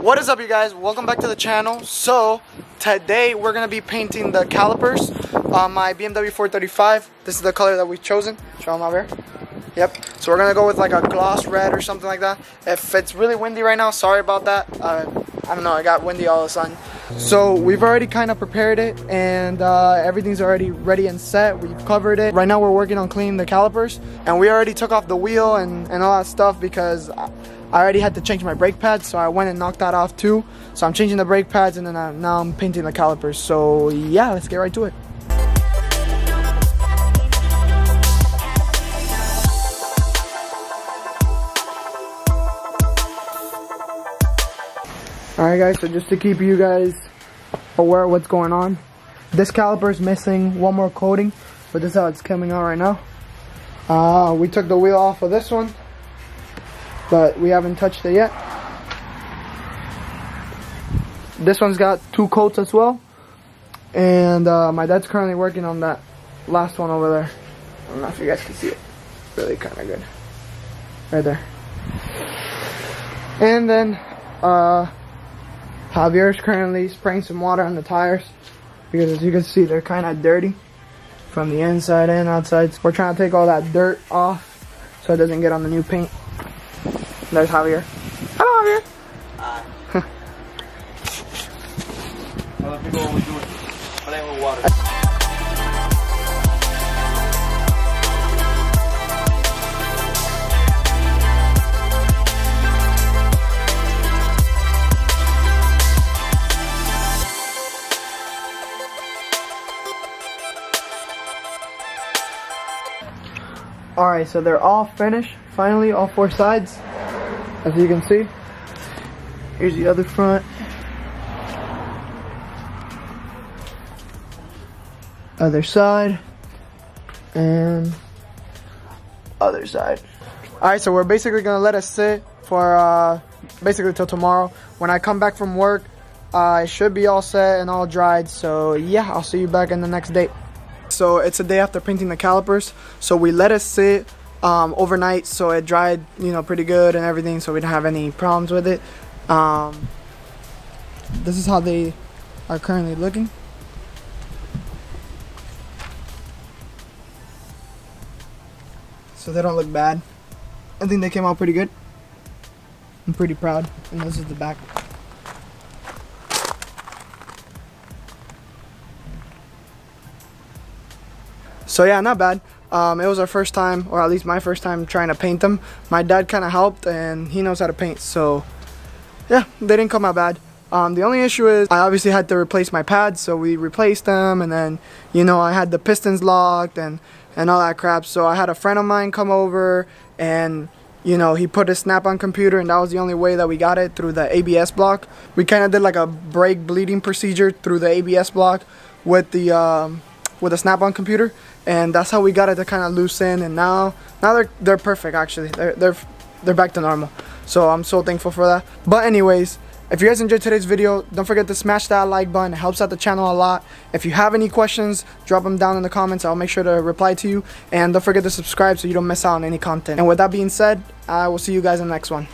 What is up, you guys? Welcome back to the channel. So today we're gonna be painting the calipers on my BMW 435. This is the color that we've chosen. Show them over here. Yep. So we're gonna go with like a gloss red or something like that. If it's really windy right now, sorry about that. I don't know, I got windy all of a sudden. So we've already kind of prepared it, and everything's already ready and set. We've covered it. Right now we're working on cleaning the calipers, and we already took off the wheel and all that stuff because I already had to change my brake pads, so I went and knocked that off too. So I'm changing the brake pads, and then now I'm painting the calipers. So yeah, let's get right to it. Alright guys, so just to keep you guys aware of what's going on, this caliper is missing one more coating, but this is how it's coming out right now. We took the wheel off of this one, but we haven't touched it yet. This one's got 2 coats as well, and my dad's currently working on that last one over there. I don't know if you guys can see it. Really kind of good. Right there. And then Javier's currently spraying some water on the tires because, as you can see, they're kind of dirty from the inside and outside. We're trying to take all that dirt off so it doesn't get on the new paint. There's Javier. Hello, Javier. Hi. Other people always do it. Playing with water. Alright, so they're all finished, finally, all 4 sides, as you can see. Here's the other front. Other side. And other side. Alright, so we're basically going to let it sit for basically till tomorrow. When I come back from work, it should be all set and all dried. So yeah, I'll see you back in the next day. So it's a day after painting the calipers, so we let it sit overnight so it dried, you know, pretty good and everything, so we didn't have any problems with it. This is how they are currently looking. So they don't look bad. I think they came out pretty good. I'm pretty proud. And this is the back. So yeah, not bad. It was our first time, or at least my first time, trying to paint them. My dad kind of helped, and he knows how to paint, so yeah, they didn't come out bad. The only issue is I obviously had to replace my pads, so we replaced them, and then, you know, I had the pistons locked and all that crap. So I had a friend of mine come over, and you know, he put his snap-on computer, and that was the only way that we got it, through the ABS block. We kind of did like a brake bleeding procedure through the ABS block with the snap-on computer, and that's how we got it to kind of loosen. And now they're perfect. Actually, they're back to normal, so I'm so thankful for that. But anyways, if you guys enjoyed today's video, don't forget to smash that like button. It helps out the channel a lot. If you have any questions, drop them down in the comments. I'll make sure to reply to you, and don't forget to subscribe so you don't miss out on any content. And with that being said, I will see you guys in the next one.